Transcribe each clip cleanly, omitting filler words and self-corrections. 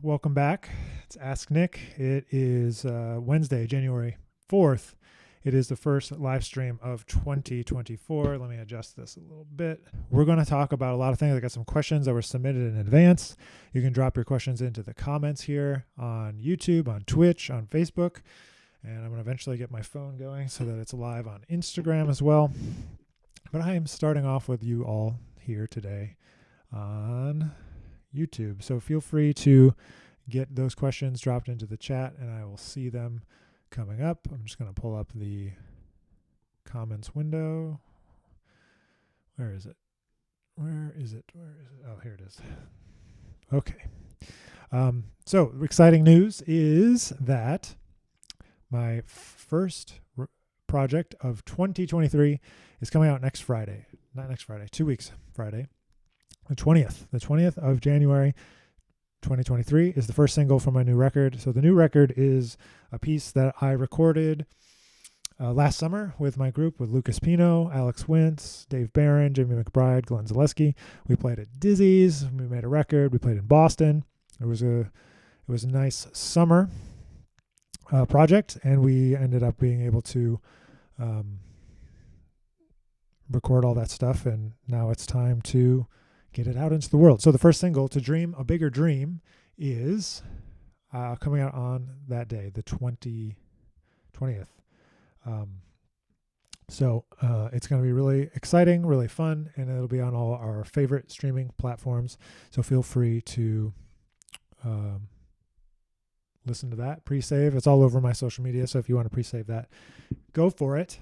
Welcome back. It's Ask Nick. It is Wednesday, January 4th. It is the first live stream of 2024. Let me adjust this a little bit. We're going to talk about a lot of things. I got some questions that were submitted in advance. You can drop your questions into the comments here on YouTube, on Twitch, on Facebook. And I'm going to eventually get my phone going so that it's live on Instagram as well. But I am starting off with you all here today on YouTube. So feel free to get those questions dropped into the chat and I will see them coming up. I'm just going to pull up the comments window. Where is it? Where is it? Oh, here it is. Okay. So exciting news is that my first project of 2023 is coming out next Friday. Not next Friday, 2 weeks Friday. The 20th of January, 2023 is the first single from my new record. So the new record is a piece that I recorded last summer with my group, with Lucas Pino, Alex Wintz, Dave Barron, Jimmy McBride, Glenn Zaleski. We played at Dizzy's. We made a record. We played in Boston. It was a nice summer project, and we ended up being able to record all that stuff. And now it's time to get it out into the world. So the first single, To Dream a Bigger Dream, is coming out on that day, the 20th. So it's going to be really exciting, really fun, and it'll be on all our favorite streaming platforms. So feel free to listen to that, pre-save. It's all over my social media, so if you want to pre-save that, go for it.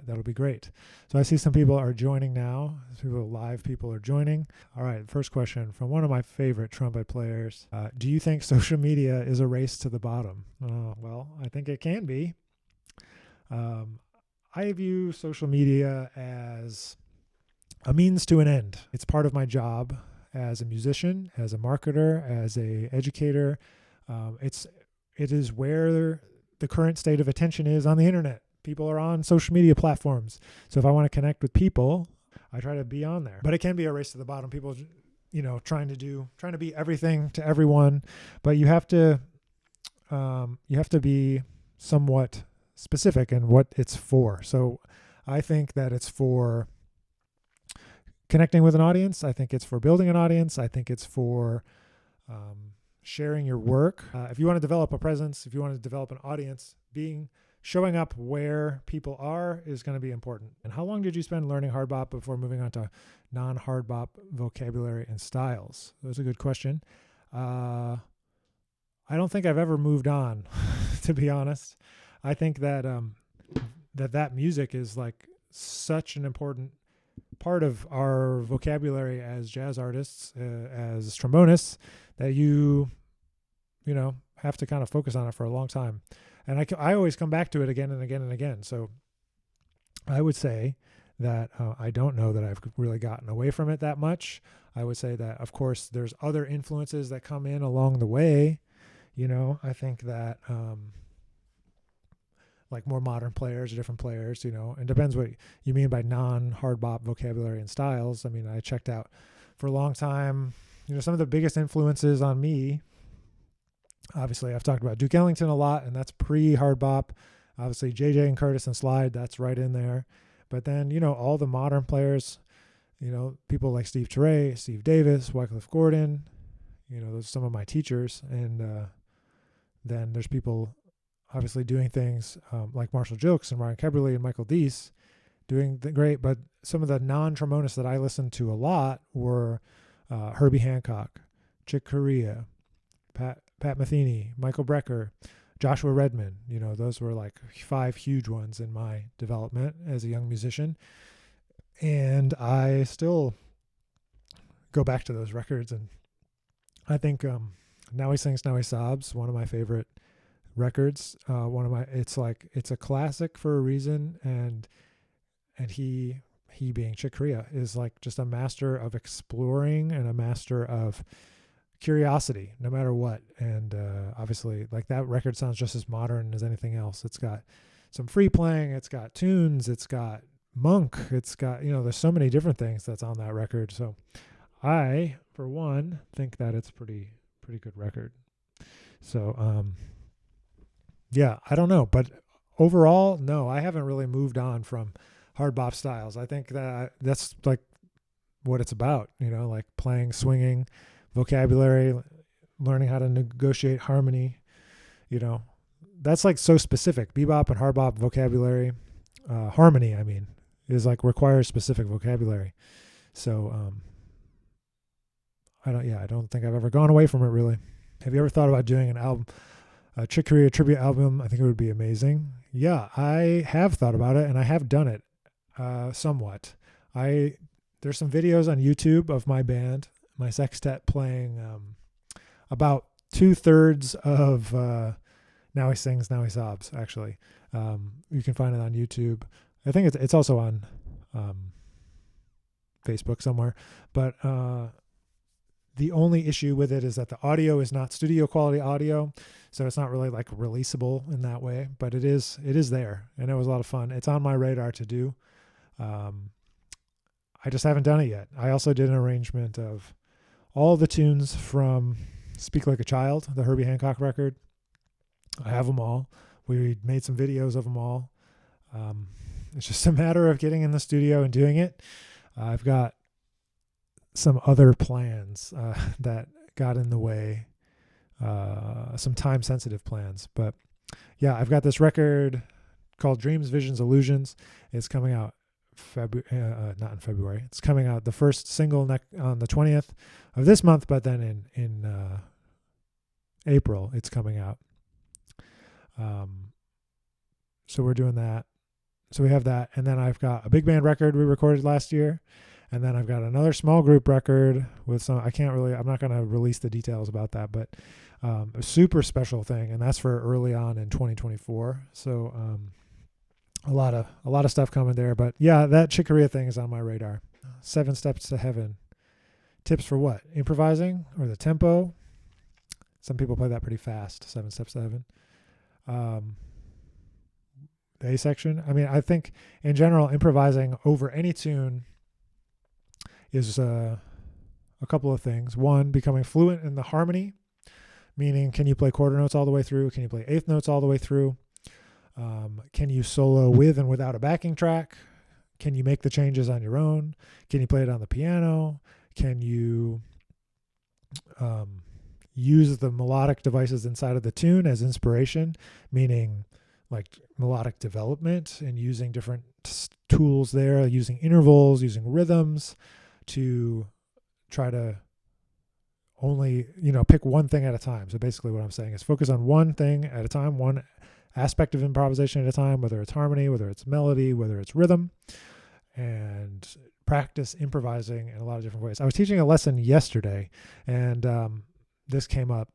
That'll be great. So I see some people are joining now. Live people are joining. All right, first question from one of my favorite trumpet players. Do you think social media is a race to the bottom? Well, I think it can be. I view social media as a means to an end. It's part of my job as a musician, as a marketer, as a educator. It is where the current state of attention is on the internet. People are on social media platforms. So if I want to connect with people, I try to be on there. But it can be a race to the bottom. People, trying to be everything to everyone. But you have to be somewhat specific in what it's for. So I think that it's for connecting with an audience. I think it's for building an audience. I think it's for sharing your work. If you want to develop a presence, if you want to develop an audience, showing up where people are is going to be important. And how long did you spend learning hard bop before moving on to non-hard bop vocabulary and styles? That's a good question. I don't think I've ever moved on, to be honest. I think that that music is like such an important part of our vocabulary as jazz artists, as trombonists, that you have to kind of focus on it for a long time. And I always come back to it again and again and again. So I would say that I don't know that I've really gotten away from it that much. I would say that, of course, there's other influences that come in along the way. I think that like more modern players or different players, and depends what you mean by non-hard bop vocabulary and styles. I mean, I checked out for a long time, some of the biggest influences on me. Obviously, I've talked about Duke Ellington a lot, and that's pre-hard bop. Obviously, JJ and Curtis and Slide, that's right in there. But then, all the modern players, people like Steve Teray, Steve Davis, Wycliffe Gordon, those are some of my teachers. And then there's people obviously doing things like Marshall Jokes and Ryan Keberly and Michael Deese doing great. But some of the non-trombonists that I listened to a lot were Herbie Hancock, Chick Corea, Pat Metheny, Michael Brecker, Joshua Redman. Those were like 5 huge ones in my development as a young musician. And I still go back to those records. And I think Now He Sings, Now He Sobs, one of my favorite records. It's a classic for a reason. And he being Chick Corea is like just a master of exploring and a master of curiosity, no matter what. And obviously, like, that record sounds just as modern as anything else. It's got some free playing, it's got tunes, it's got monk, it's got, there's so many different things that's on that record. So I, for one, think that it's pretty pretty good record. So, yeah, I don't know, but overall, no, I haven't really moved on from hard bop styles. I think that's like what it's about, like playing, swinging, vocabulary, learning how to negotiate harmony, that's like so specific. Bebop and hard bop vocabulary, harmony, I mean, is like requires specific vocabulary. So, I don't think I've ever gone away from it really. Have you ever thought about doing an album, a Chick Corea tribute album? I think it would be amazing. Yeah, I have thought about it and I have done it, somewhat. There's some videos on YouTube of my band, my sextet, playing about 2/3 of Now He Sings, Now He Sobs, actually. You can find it on YouTube. I think it's also on Facebook somewhere. But the only issue with it is that the audio is not studio quality audio, so it's not really like releasable in that way. But it is there, and it was a lot of fun. It's on my radar to do. I just haven't done it yet. I also did an arrangement of all the tunes from Speak Like a Child, the Herbie Hancock record. I have them all. We made some videos of them all. It's just a matter of getting in the studio and doing it. I've got some other plans that got in the way, some time-sensitive plans. But yeah, I've got this record called Dreams, Visions, Illusions. It's coming out not in February. It's coming out, the first single on the 20th of this month, but then in April it's coming out. So we're doing that. So we have that, and then I've got a big band record we recorded last year, and then I've got another small group record with some. I'm not going to release the details about that, but a super special thing, and that's for early on in 2024. So a lot of stuff coming there, but yeah, that Chick Corea thing is on my radar. 7 Steps to Heaven. Tips for what? Improvising or the tempo? Some people play that pretty fast. 7 Steps to Heaven. The A section. I mean, I think in general, improvising over any tune is a couple of things. One, becoming fluent in the harmony, meaning can you play quarter notes all the way through? Can you play eighth notes all the way through? Can you solo with and without a backing track? Can you make the changes on your own? Can you play it on the piano? Can you use the melodic devices inside of the tune as inspiration, meaning like melodic development and using different tools there, using intervals, using rhythms to try to only, pick one thing at a time. So basically what I'm saying is focus on one thing at a time, one aspect of improvisation at a time, whether it's harmony, whether it's melody, whether it's rhythm, and practice improvising in a lot of different ways. I was teaching a lesson yesterday, and this came up.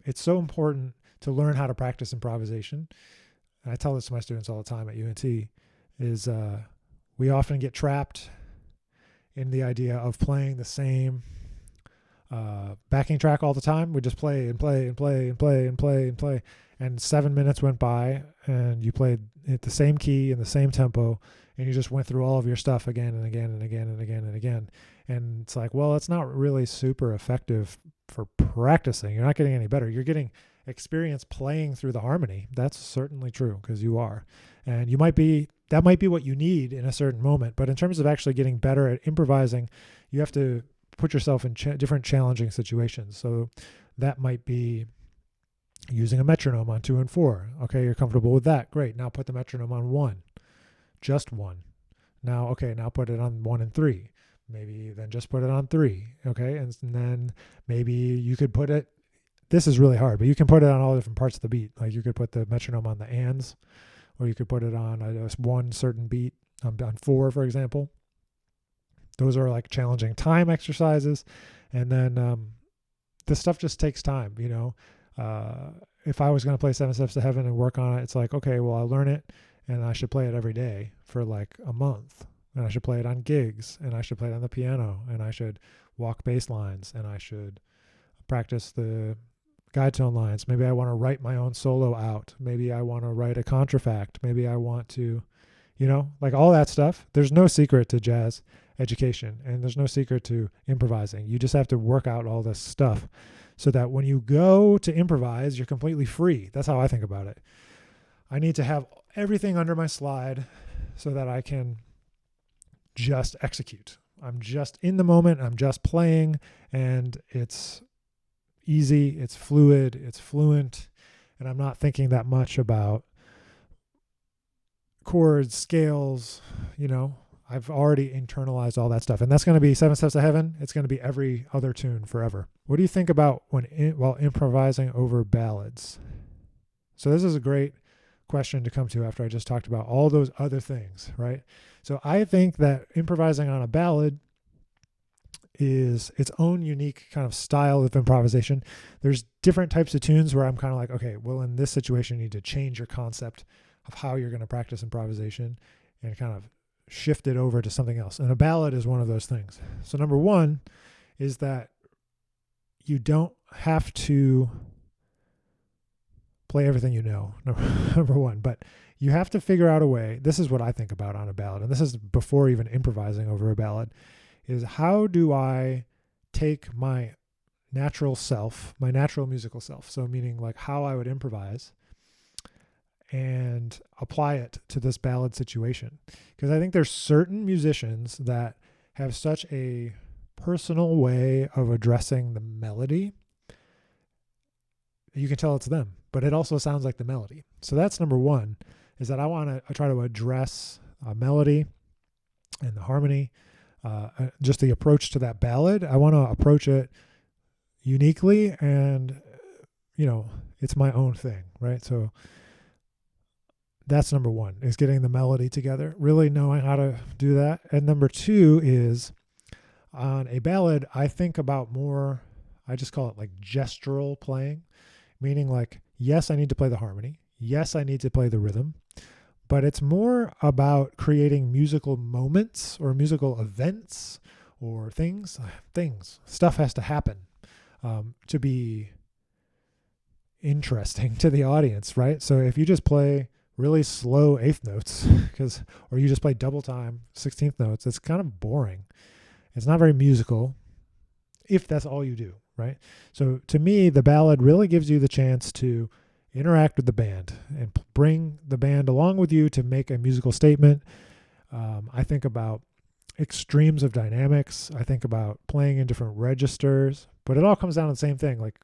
It's so important to learn how to practice improvisation. And I tell this to my students all the time at UNT, is we often get trapped in the idea of playing the same backing track all the time. We just play and play and play and play and play and play. And 7 minutes went by and you played at the same key and the same tempo, and you just went through all of your stuff again and again and again and again and again. And it's like, well, it's not really super effective for practicing. You're not getting any better. You're getting experience playing through the harmony. That's certainly true, because you are. And that might be what you need in a certain moment. But in terms of actually getting better at improvising, you have to put yourself in different challenging situations. So that might be using a metronome on 2 and 4. Okay, you're comfortable with that. Great. Now put the metronome on 1. Just 1. Now put it on 1 and 3. Maybe then just put it on 3. Okay, and then maybe you could put it, this is really hard, but you can put it on all different parts of the beat. Like you could put the metronome on the ands, or you could put it on one certain beat, on 4, for example. Those are like challenging time exercises. And then this stuff just takes time, if I was going to play 7 Steps to Heaven and work on it, it's like, okay, well, I'll learn it and I should play it every day for like a month. And I should play it on gigs, and I should play it on the piano, and I should walk bass lines, and I should practice the guide tone lines. Maybe I want to write my own solo out. Maybe I want to write a contrafact. Maybe I want to, like all that stuff. There's no secret to jazz. education, and there's no secret to improvising. You just have to work out all this stuff so that when you go to improvise, you're completely free. That's how I think about it. I need to have everything under my slide so that I can just execute. I'm just in the moment, I'm just playing, and it's easy, it's fluid, it's fluent, and I'm not thinking that much about chords, scales, I've already internalized all that stuff. And that's going to be Seven Steps to Heaven. It's going to be every other tune forever. What do you think about while improvising over ballads? So this is a great question to come to after I just talked about all those other things, right? So I think that improvising on a ballad is its own unique kind of style of improvisation. There's different types of tunes where I'm kind of like, okay, well, in this situation, you need to change your concept of how you're going to practice improvisation and kind of shift it over to something else. And a ballad is one of those things. So number one is that you don't have to play everything number one, but you have to figure out a way. This is what I think about on a ballad, and this is before even improvising over a ballad, is how do I take my natural self, my natural musical self, so meaning like how I would improvise, and apply it to this ballad situation. Because I think there's certain musicians that have such a personal way of addressing the melody. You can tell it's them, but it also sounds like the melody. So that's number one, is that I try to address a melody and the harmony, just the approach to that ballad. I want to approach it uniquely, and, it's my own thing, right? So that's number one, is getting the melody together, really knowing how to do that. And number two is on a ballad, I think about more, I just call it like gestural playing, meaning like, yes, I need to play the harmony. Yes, I need to play the rhythm, but it's more about creating musical moments or musical events or things. Stuff has to happen to be interesting to the audience, right? So if you just play really slow eighth notes, or you just play double time 16th notes, it's kind of boring. It's not very musical if that's all you do, right? So to me, the ballad really gives you the chance to interact with the band and bring the band along with you to make a musical statement. I think about extremes of dynamics. I think about playing in different registers, but it all comes down to the same thing, like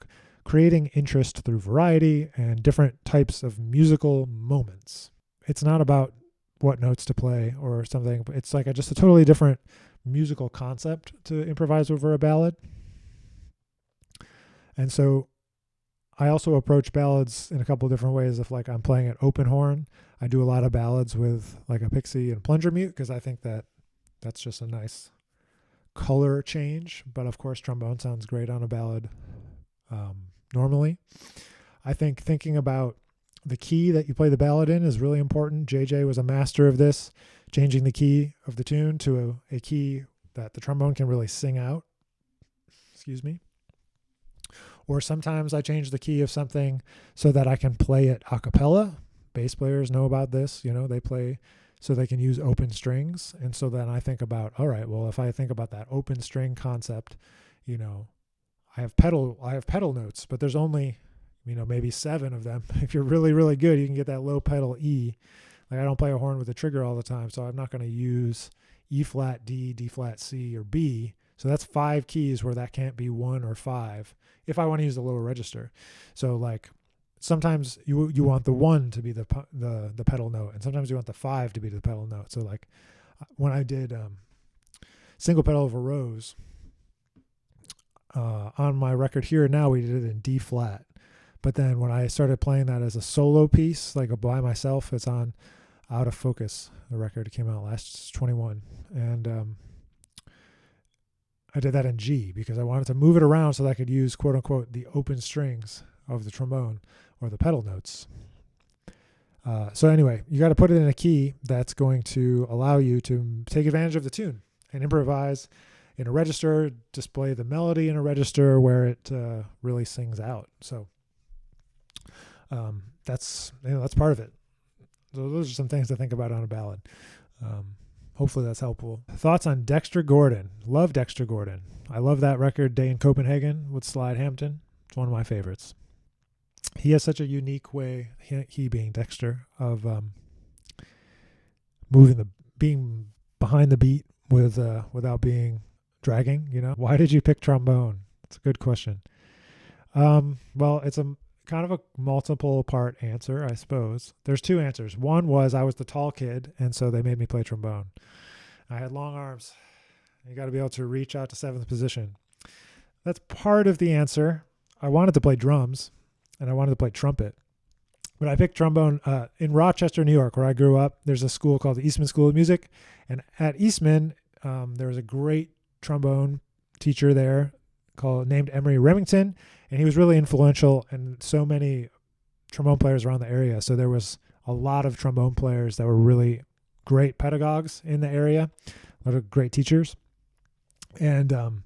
creating interest through variety and different types of musical moments. It's not about what notes to play or something, but it's like just a totally different musical concept to improvise over a ballad. And so I also approach ballads in a couple of different ways. If like I'm playing an open horn, I do a lot of ballads with like a pixie and plunger mute, because I think that that's just a nice color change. But of course, trombone sounds great on a ballad. Normally, I think thinking about the key that you play the ballad in is really important. JJ was a master of this, changing the key of the tune to a key that the trombone can really sing out. Excuse me. Or sometimes I change the key of something so that I can play it a cappella. Bass players know about this. They play so they can use open strings. And so then I think about, all right, well, if I think about that open string concept, I have pedal notes, but there's only, maybe 7 of them. If you're really, really good, you can get that low pedal E. Like I don't play a horn with a trigger all the time, so I'm not going to use E flat, D, D flat, C, or B. So that's 5 keys where that can't be 1 or 5 if I want to use the lower register. So like sometimes you want the 1 to be the pedal note, and sometimes you want the 5 to be the pedal note. So like when I did Single Pedal of a Rose, on my record Here and Now, we did it in D flat. But then when I started playing that as a solo piece, like by myself, it's on Out of Focus, the record came out last 21. And I did that in G because I wanted to move it around so that I could use, quote unquote, the open strings of the trombone or the pedal notes. So anyway, you got to put it in a key that's going to allow you to take advantage of the tune and improvise in a register, display the melody in a register where it really sings out. So that's part of it. So those are some things to think about on a ballad. hopefully that's helpful. Thoughts on Dexter Gordon. Love Dexter Gordon. I love that record, Day in Copenhagen with Slide Hampton. It's one of my favorites. He has such a unique way, he being Dexter, of being behind the beat without being dragging, you know? Why did you pick trombone? It's a good question. Well, it's a kind of a multiple part answer, I suppose. There's two answers. One was I was the tall kid, and so they made me play trombone. I had long arms. You got to be able to reach out to seventh position. That's part of the answer. I wanted to play drums, and I wanted to play trumpet. But I picked trombone in Rochester, New York, where I grew up. There's a school called the Eastman School of Music. And at Eastman, there was a great trombone teacher there named Emery Remington. And he was really influential in so many trombone players around the area. So there was a lot of trombone players that were really great pedagogues in the area, a lot of great teachers. And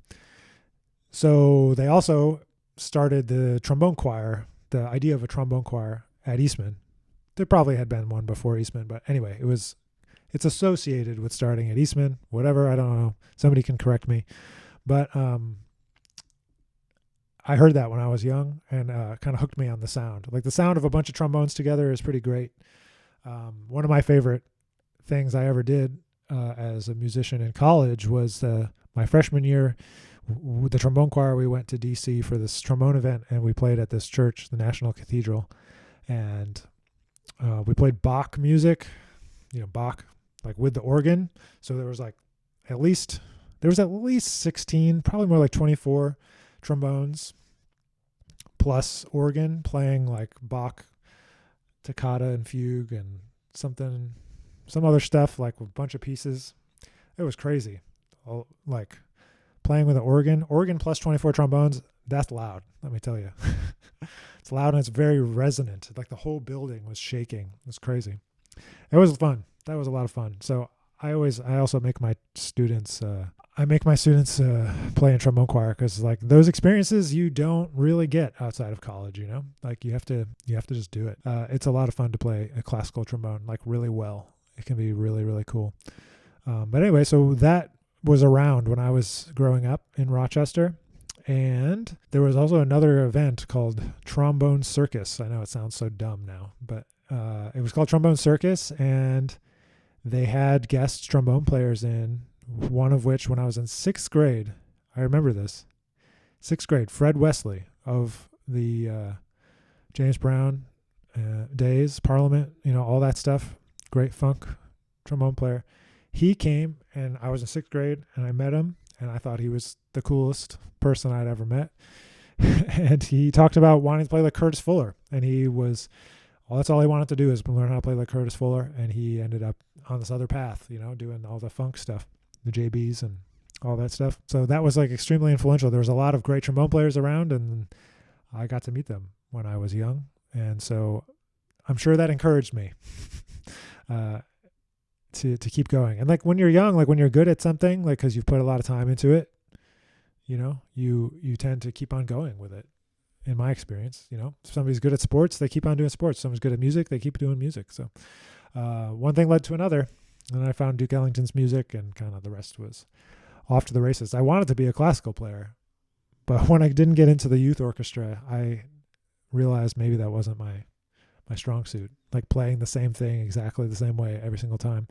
so they also started the trombone choir, the idea of a trombone choir at Eastman. There probably had been one before Eastman, but anyway, it's associated with starting at Eastman, whatever, I don't know. Somebody can correct me. But I heard that when I was young and kind of hooked me on the sound. Like the sound of a bunch of trombones together is pretty great. One of my favorite things I ever did as a musician in college was my freshman year, with the trombone choir, we went to DC for this trombone event, and we played at this church, the National Cathedral, and we played Bach music, Bach, like with the organ. So there was at least 16, probably more like 24 trombones plus organ playing like Bach toccata and fugue and some other stuff, like a bunch of pieces. It was crazy. Like playing with an organ plus 24 trombones, that's loud, let me tell you. It's loud and it's very resonant. Like the whole building was shaking. It was crazy. It was fun. That was a lot of fun. So I also make my students play in trombone choir, because like those experiences you don't really get outside of college, like you have to just do it. It's a lot of fun to play a classical trombone like really well. It can be really, really cool. But anyway, so that was around when I was growing up in Rochester. And there was also another event called Trombone Circus. I know it sounds so dumb now, but it was called Trombone Circus, and they had guest trombone players in, one of which, when I was in 6th grade, I remember this, 6th grade, Fred Wesley of the James Brown days, Parliament, all that stuff, great funk trombone player. He came, and I was in 6th grade, and I met him, and I thought he was the coolest person I'd ever met. And he talked about wanting to play like Curtis Fuller, and that's all he wanted to do is learn how to play like Curtis Fuller, and he ended up on this other path, doing all the funk stuff, the JBs and all that stuff. So that was like extremely influential. There was a lot of great trombone players around, and I got to meet them when I was young. And so I'm sure that encouraged me to keep going. And like when you're young, like when you're good at something, like because you've put a lot of time into it, you tend to keep on going with it. In my experience, if somebody's good at sports, they keep on doing sports. Someone's good at music, they keep doing music. So one thing led to another, and I found Duke Ellington's music, and kind of the rest was off to the races. I wanted to be a classical player, but when I didn't get into the youth orchestra, I realized maybe that wasn't my strong suit. Like playing the same thing exactly the same way every single time.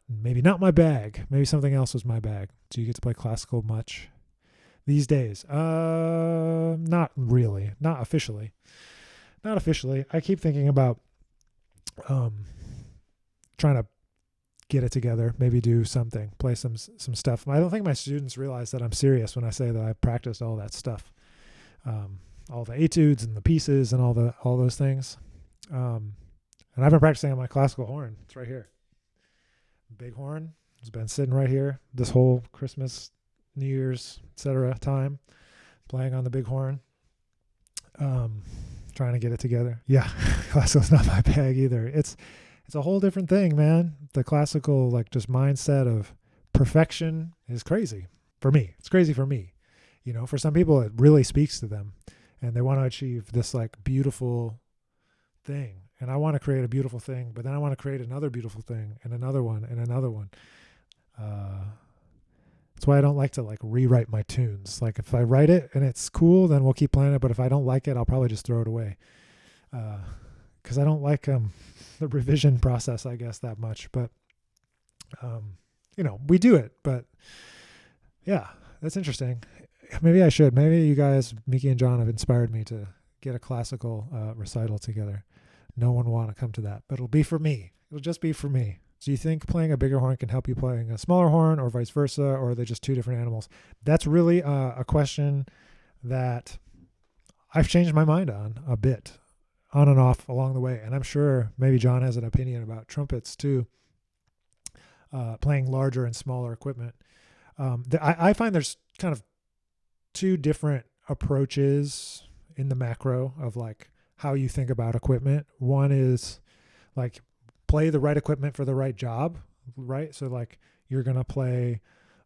Maybe not my bag. Maybe something else was my bag. Do you get to play classical much these days? Not really. Not officially. I keep thinking about trying to get it together, maybe do something, play some stuff. I don't think my students realize that I'm serious when I say that I practiced all that stuff, all the etudes and the pieces and all those things. And I've been practicing on my classical horn. It's right here. Big horn. It's been sitting right here this whole Christmas, New Year's, etc. time, playing on the big horn, trying to get it together. Yeah, classical's not my bag either. It's a whole different thing, man. The classical, like, just mindset of perfection is crazy for me. It's crazy for me. For some people, it really speaks to them, and they want to achieve this like beautiful thing. and I want to create a beautiful thing, but then I want to create another beautiful thing and another one and another one. That's why I don't like to like rewrite my tunes. Like if I write it and it's cool, then we'll keep playing it. But if I don't like it, I'll probably just throw it away. Cause I don't like, the revision process, I guess, that much, but, we do it, but yeah, that's interesting. Maybe I should. Maybe you guys, Miki and John, have inspired me to get a classical recital together. No one will want to come to that, but it'll be for me. It'll just be for me. So you think playing a bigger horn can help you playing a smaller horn, or vice versa, or are they just two different animals? That's really a question that I've changed my mind on a bit, on and off along the way. And I'm sure maybe John has an opinion about trumpets too, playing larger and smaller equipment. I find there's kind of two different approaches in the macro of like how you think about equipment. One is like play the right equipment for the right job, right? So like you're going to play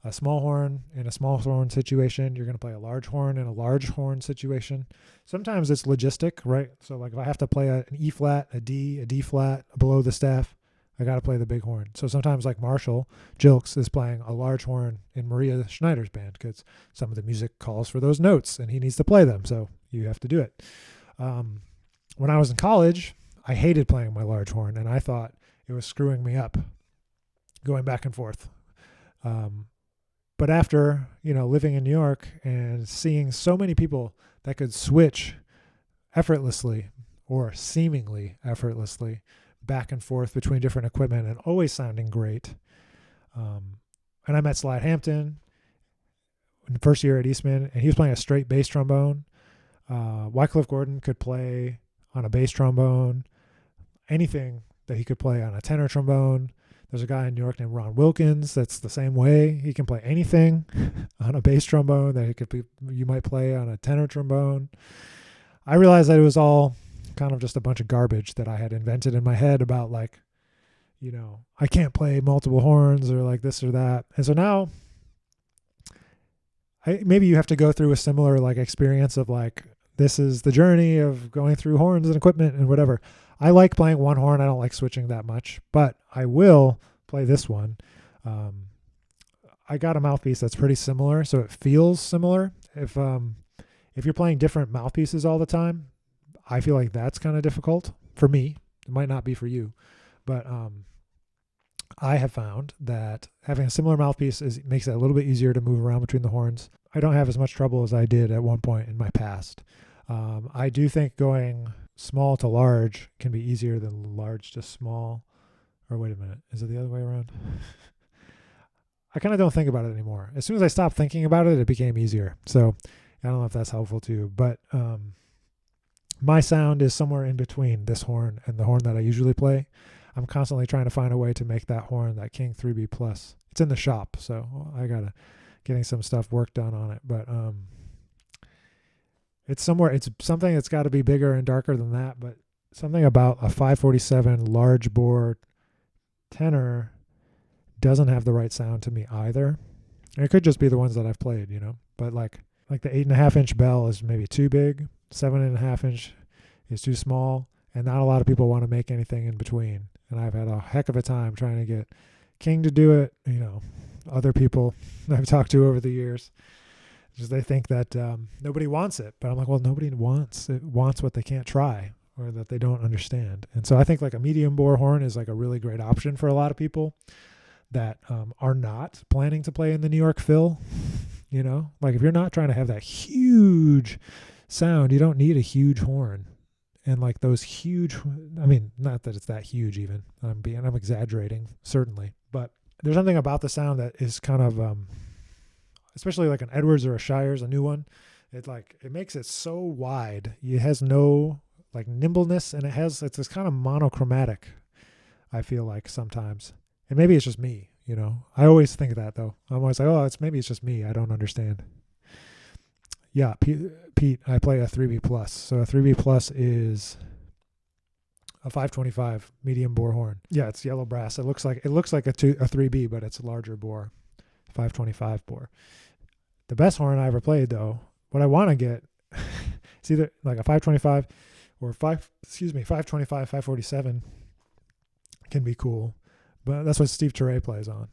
a small horn in a small horn situation. You're going to play a large horn in a large horn situation. Sometimes it's logistic, right? So like if I have to play an E flat, a D flat below the staff, I got to play the big horn. So sometimes like Marshall Jilks is playing a large horn in Maria Schneider's band because some of the music calls for those notes and he needs to play them. So you have to do it. When I was in college, I hated playing my large horn and I thought it was screwing me up going back and forth. But after, living in New York and seeing so many people that could switch effortlessly or seemingly effortlessly back and forth between different equipment and always sounding great. And I met Slide Hampton in the first year at Eastman, and he was playing a straight bass trombone. Wycliffe Gordon could play on a bass trombone, anything that he could play on a tenor trombone. There's a guy in New York named Ron Wilkins that's the same way. He can play anything on a bass trombone that you might play on a tenor trombone. I realized that it was all kind of just a bunch of garbage that I had invented in my head about like, I can't play multiple horns or like this or that. And so now maybe you have to go through a similar like experience of like, this is the journey of going through horns and equipment and whatever. I like playing one horn. I don't like switching that much, but I will play this one. I got a mouthpiece that's pretty similar, so it feels similar. If you're playing different mouthpieces all the time, I feel like that's kind of difficult for me. It might not be for you, but I have found that having a similar mouthpiece makes it a little bit easier to move around between the horns. I don't have as much trouble as I did at one point in my past. I do think going small to large can be easier than large to small. Or wait a minute, is it the other way around? I kind of don't think about it anymore. As soon as I stopped thinking about it, it became easier. So I don't know if that's helpful too, but my sound is somewhere in between this horn and the horn that I usually play. I'm constantly trying to find a way to make that horn, that King 3B plus. It's in the shop, so I gotta getting some work done on it. But it's something that's got to be bigger and darker than that. But something about a 547 large bore tenor doesn't have the right sound to me either. And it could just be the ones that I've played, But like the 8.5 inch bell is maybe too big. 7.5 inch is too small, and not a lot of people want to make anything in between. And I've had a heck of a time trying to get King to do it. Other people I've talked to over the years, just they think that nobody wants it. But I'm like, well, nobody wants what they can't try or that they don't understand. And so I think like a medium bore horn is like a really great option for a lot of people that are not planning to play in the New York Phil. Like if you're not trying to have that huge sound, you don't need a huge horn. And like those huge, not that it's that huge even, I'm exaggerating certainly, but there's something about the sound that is kind of, especially like an Edwards or a Shires, a new one, it makes it so wide. It has no like nimbleness, and it's this kind of monochromatic, I feel like sometimes. And maybe it's just me, I always think that though. I'm always like, maybe it's just me. I don't understand. Yeah, Pete, I play a 3B plus. So a 3B plus is a 525 medium bore horn. Yeah, it's yellow brass. It looks like a 3B, but it's a larger bore, 525 bore. The best horn I ever played though, what I want to get, it's either like a 525 or 525, 547 can be cool. But that's what Steve Turre plays on.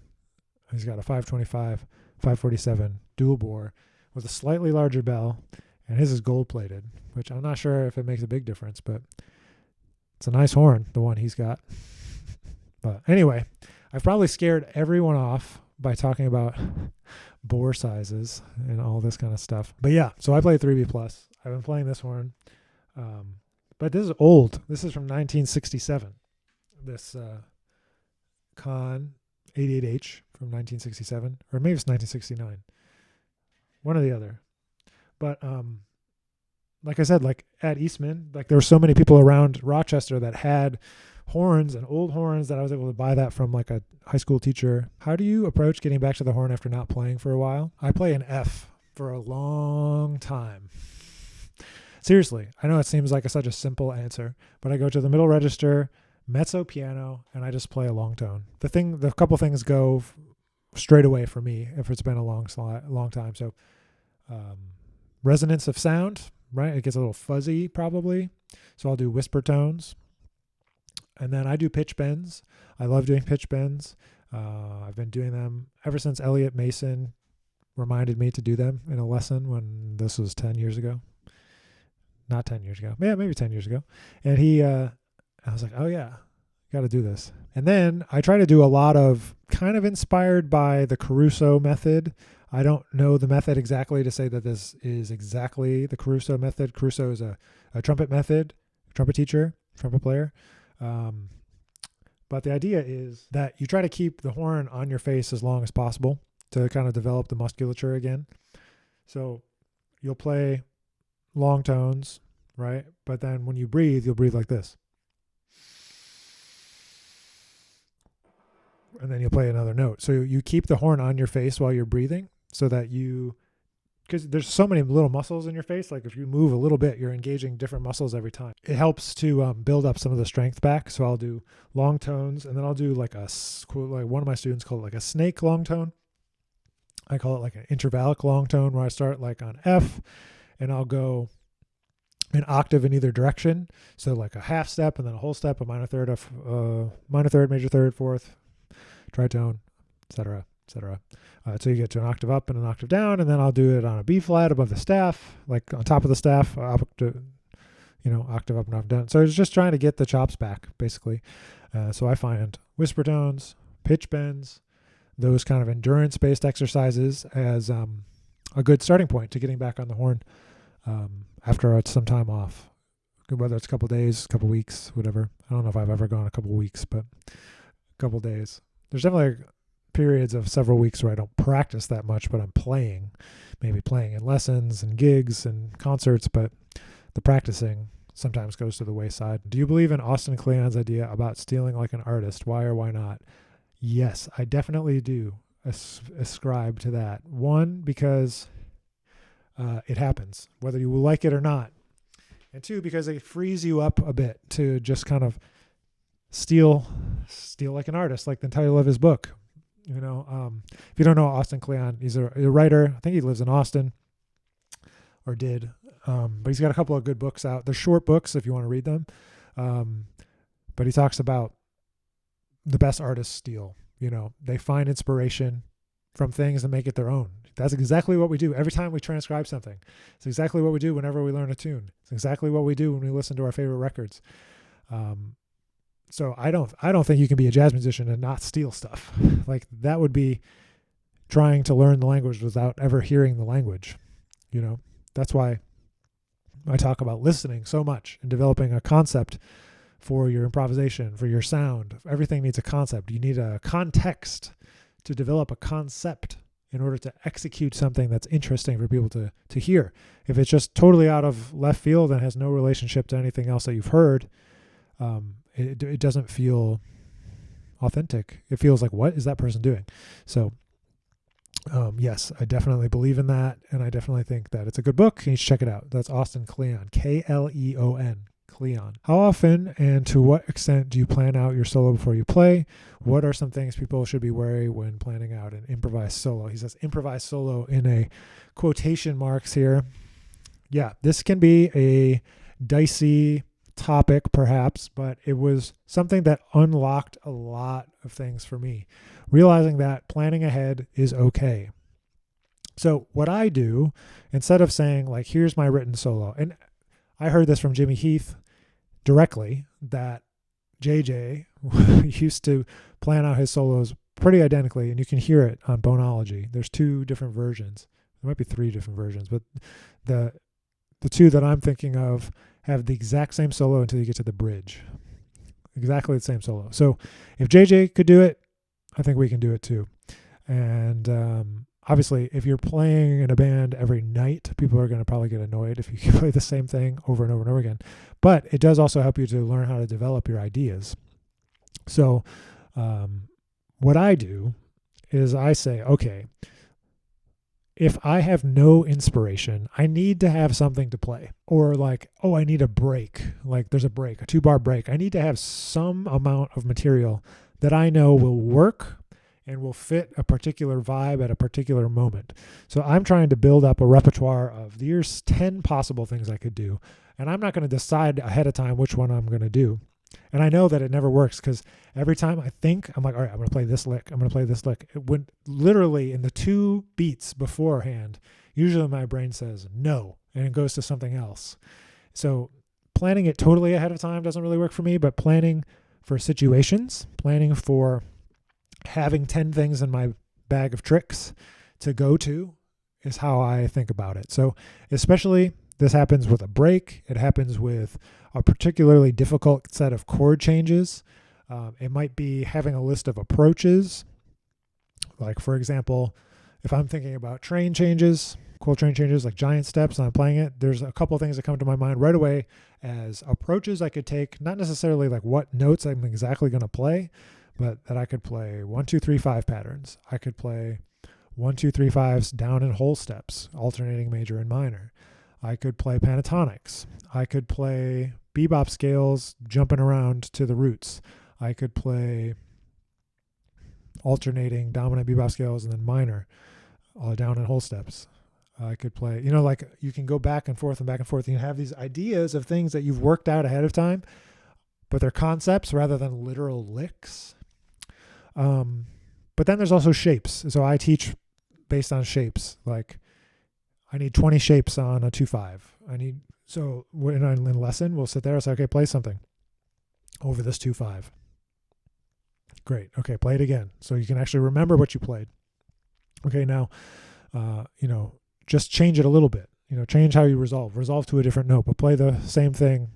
He's got a 525, 547 dual bore with a slightly larger bell, and his is gold plated, which I'm not sure if it makes a big difference, but it's a nice horn, the one he's got. But anyway, I've probably scared everyone off by talking about bore sizes and all this kind of stuff. But yeah, so I play 3B plus. I've been playing this horn, but this is old. This is from 1967. This Con 88H from 1967, or maybe it's 1969. One or the other. But like I said, like at Eastman, like there were so many people around Rochester that had horns and old horns that I was able to buy that from like a high school teacher. How do you approach getting back to the horn after not playing for a while? I play an F for a long time. Seriously, I know it seems like such a simple answer, but I go to the middle register, mezzo piano, and I just play a long tone. The couple things go straight away for me if it's been a long time. So resonance of sound, right? It gets a little fuzzy probably. So I'll do whisper tones. And then I do pitch bends. I love doing pitch bends. I've been doing them ever since Elliot Mason reminded me to do them in a lesson when this was 10 years ago. Not 10 years ago. Yeah, maybe 10 years ago. And I was like, oh yeah, got to do this. And then I try to do a lot of kind of inspired by the Caruso method. I don't know the method exactly to say that this is exactly the Caruso method. Caruso is a trumpet teacher, trumpet player. But the idea is that you try to keep the horn on your face as long as possible to kind of develop the musculature again. So you'll play long tones, right? But then when you breathe, you'll breathe like this. And then you'll play another note. So you keep the horn on your face while you're breathing so that because there's so many little muscles in your face. Like if you move a little bit, you're engaging different muscles every time. It helps to build up some of the strength back. So I'll do long tones, and then I'll do like one of my students called it like a snake long tone. I call it like an intervallic long tone where I start like on F, and I'll go an octave in either direction. So like a half step and then a whole step, a minor third, major third, fourth, tritone, etc. So you get to an octave up and an octave down, and then I'll do it on a B flat above the staff, like on top of the staff, octave up and octave down. So it's just trying to get the chops back, basically. So I find whisper tones, pitch bends, those kind of endurance-based exercises as a good starting point to getting back on the horn after some time off, whether it's a couple days, a couple weeks, whatever. I don't know if I've ever gone a couple weeks, but a couple days. There's definitely periods of several weeks where I don't practice that much, but I'm maybe playing in lessons and gigs and concerts, but the practicing sometimes goes to the wayside. Do you believe in Austin Kleon's idea about stealing like an artist? Why or why not? Yes, I definitely do ascribe to that. One, because it happens, whether you like it or not. And two, because it frees you up a bit to just kind of steal like an artist, like the title of his book. If you don't know Austin Kleon, he's a writer. I think he lives in Austin, or did. But he's got a couple of good books out. They're short books if you want to read them. But he talks about the best artists steal. They find inspiration from things and make it their own. That's exactly what we do every time we transcribe something. It's exactly what we do whenever we learn a tune. It's exactly what we do when we listen to our favorite records. So I don't think you can be a jazz musician and not steal stuff. Like that would be trying to learn the language without ever hearing the language. That's why I talk about listening so much and developing a concept for your improvisation, for your sound. Everything needs a concept. You need a context to develop a concept in order to execute something that's interesting for people to hear. If it's just totally out of left field and has no relationship to anything else that you've heard, it doesn't feel authentic. It feels like, what is that person doing? So, yes, I definitely believe in that, and I definitely think that it's a good book, and you should check it out. That's Austin Kleon, Kleon, Kleon. How often and to what extent do you plan out your solo before you play? What are some things people should be wary when planning out an improvised solo? He says improvised solo in a quotation marks here. Yeah, this can be a dicey topic perhaps, but it was something that unlocked a lot of things for me, realizing that planning ahead is okay. So what I do, instead of saying like, here's my written solo, and I heard this from Jimmy Heath directly, that JJ used to plan out his solos pretty identically, and you can hear it on Boneology. There's 2 different versions. There might be 3 different versions, but the 2 that I'm thinking of have the exact same solo until you get to the bridge. Exactly the same solo. So if JJ could do it, I think we can do it too. And obviously, if you're playing in a band every night, people are going to probably get annoyed if you can play the same thing over and over and over again. But it does also help you to learn how to develop your ideas. So what I do is I say, okay, if I have no inspiration, I need to have something to play. Or like, oh, I need a break. Like there's a break, a 2-bar break. I need to have some amount of material that I know will work and will fit a particular vibe at a particular moment. So I'm trying to build up a repertoire of here's 10 possible things I could do. And I'm not going to decide ahead of time which one I'm going to do. And I know that it never works because every time I think, I'm like, all right, I'm going to play this lick. I'm going to play this lick. It went literally in the 2 beats beforehand. Usually my brain says no, and it goes to something else. So planning it totally ahead of time doesn't really work for me, but planning for situations, planning for having 10 things in my bag of tricks to go to is how I think about it. So especially this happens with a break. It happens with a particularly difficult set of chord changes. It might be having a list of approaches. Like, for example, if I'm thinking about train changes, Coltrane changes like giant steps and I'm playing it, there's a couple of things that come to my mind right away as approaches I could take, not necessarily like what notes I'm exactly going to play, but that I could play 1, 2, 3, 5 patterns. I could play 1, 2, 3, 5s down in whole steps, alternating major and minor. I could play pentatonics. I could play bebop scales jumping around to the roots. I could play alternating dominant bebop scales and then minor down in whole steps. I could play, like you can go back and forth and back and forth. You have these ideas of things that you've worked out ahead of time, but they're concepts rather than literal licks. But then there's also shapes. So I teach based on shapes. Like I need 20 shapes on a 2/5. So in lesson, we'll sit there and say, okay, play something over this 2/5. Great. Okay, play it again. So you can actually remember what you played. Okay, now, just change it a little bit. Change how you resolve to a different note, but play the same thing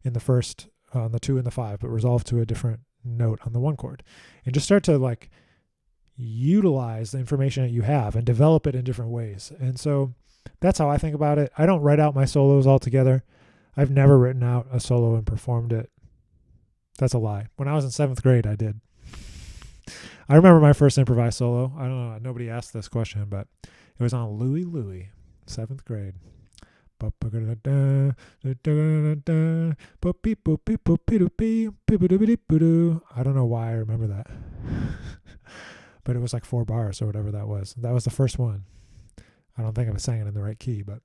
in the first, on the 2 and the 5, but resolve to a different note on the 1 chord. And just start to like utilize the information that you have and develop it in different ways. And so that's how I think about it. I don't write out my solos altogether. I've never written out a solo and performed it. That's a lie. When I was in 7th grade, I did. I remember my first improvised solo. I don't know. Nobody asked this question, but it was on Louie Louie, 7th grade. I don't know why I remember that. But it was like 4 bars or whatever that was. That was the first one. I don't think I was singing in the right key, but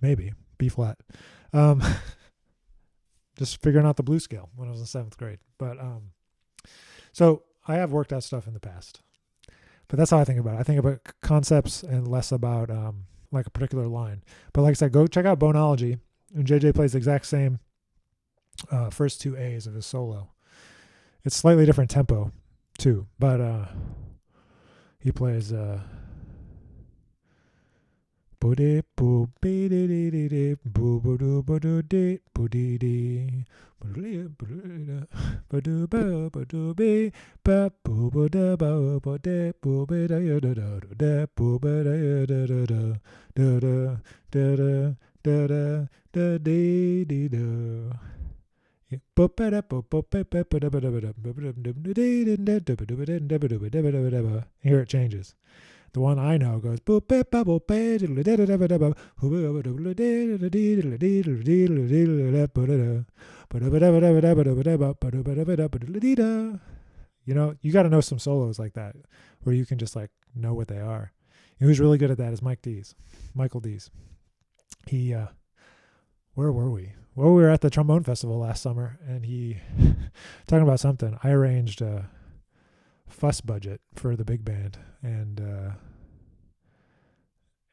maybe B flat. Just figuring out the blues scale when I was in 7th grade. But so I have worked out stuff in the past. But that's how I think about it. I think about concepts and less about like a particular line. But like I said, go check out Boneology. And JJ plays the exact same first 2 A's of his solo. It's slightly different tempo too, but he plays here it changes. The one I know goes you got to know some solos like that where you can just like know what they are. Who's really good at that is Michael Dees. He where were we? Well, we were at the trombone festival last summer, and he talking about something. I arranged a fuss budget for the big band, and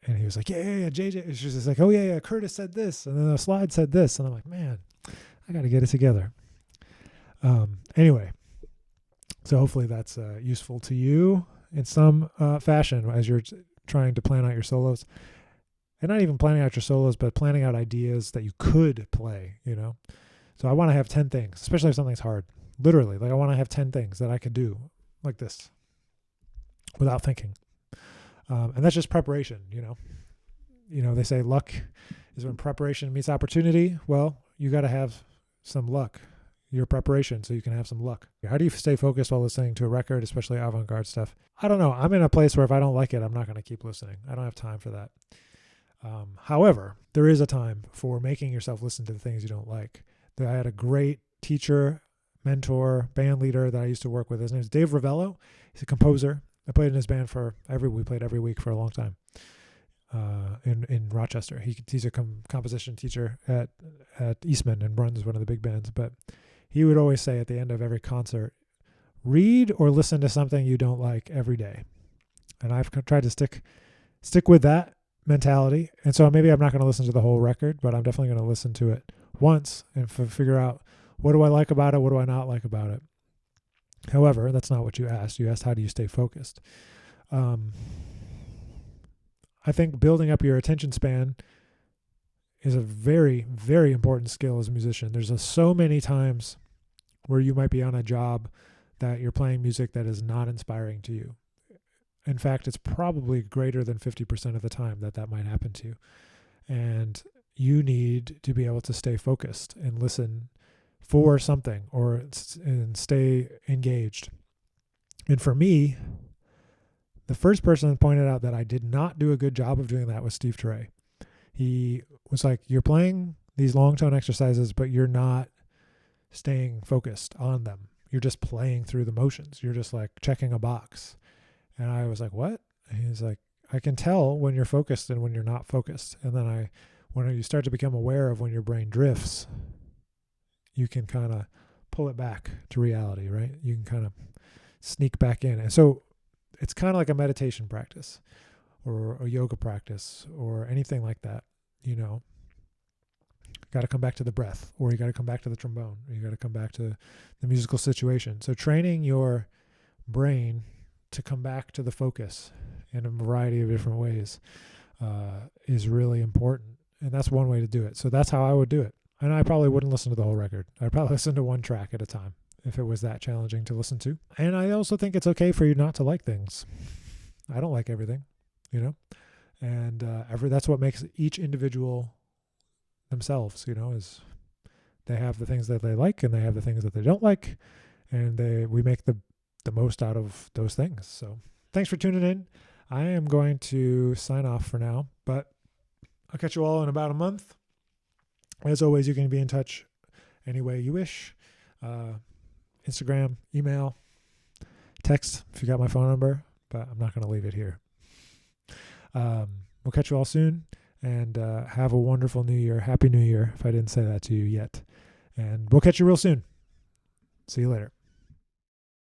he was like, yeah, JJ. She was just like, oh yeah, Curtis said this, and then the slide said this, and I'm like, man, I got to get it together. Anyway, so hopefully that's useful to you in some fashion as you're trying to plan out your solos. And not even planning out your solos, but planning out ideas that you could play, you know. So I want to have 10 things, especially if something's hard. Literally, like I want to have 10 things that I could do like this without thinking. And that's just preparation, you know. You know, they say luck is when preparation meets opportunity. Well, you got to have some luck, your preparation, so you can have some luck. How do you stay focused while listening to a record, especially avant-garde stuff? I don't know. I'm in a place where if I don't like it, I'm not going to keep listening. I don't have time for that. However, there is a time for making yourself listen to the things you don't like. I had a great teacher, mentor, band leader that I used to work with. His name is Dave Ravello. He's a composer. I played in his band we played every week for a long time in Rochester. He's a composition teacher at Eastman and runs one of the big bands. But he would always say at the end of every concert, read or listen to something you don't like every day. And I've tried to stick with that mentality. And so maybe I'm not going to listen to the whole record, but I'm definitely going to listen to it once and figure out what do I like about it, what do I not like about it. However, that's not what you asked. You asked how do you stay focused. I think building up your attention span is a very, very important skill as a musician. There's so many times where you might be on a job that you're playing music that is not inspiring to you. In fact, it's probably greater than 50% of the time that might happen to you. And you need to be able to stay focused and listen for something and stay engaged. And for me, the first person that pointed out that I did not do a good job of doing that was Steve Teray. He was like, you're playing these long tone exercises, but you're not staying focused on them. You're just playing through the motions. You're just like checking a box. And I was like, what? And he's like, I can tell when you're focused and when you're not focused. And then when you start to become aware of when your brain drifts, you can kind of pull it back to reality, right? You can kind of sneak back in. And so it's kind of like a meditation practice or a yoga practice or anything like that, you know. Got to come back to the breath, or you got to come back to the trombone, or you got to come back to the musical situation. So training your brain to come back to the focus in a variety of different ways is really important. And that's one way to do it. So that's how I would do it. And I probably wouldn't listen to the whole record. I'd probably listen to one track at a time if it was that challenging to listen to. And I also think it's okay for you not to like things. I don't like everything, you know, and that's what makes each individual themselves, you know, is they have the things that they like and they have the things that they don't like, and we make the most out of those things. So thanks for tuning in. I am going to sign off for now, but I'll catch you all in about a month. As always, you can be in touch any way you wish. Instagram, email, text if you got my phone number, but I'm not going to leave it here. We'll catch you all soon, and have a wonderful New Year. Happy New Year, if I didn't say that to you yet. And we'll catch you real soon. See you later.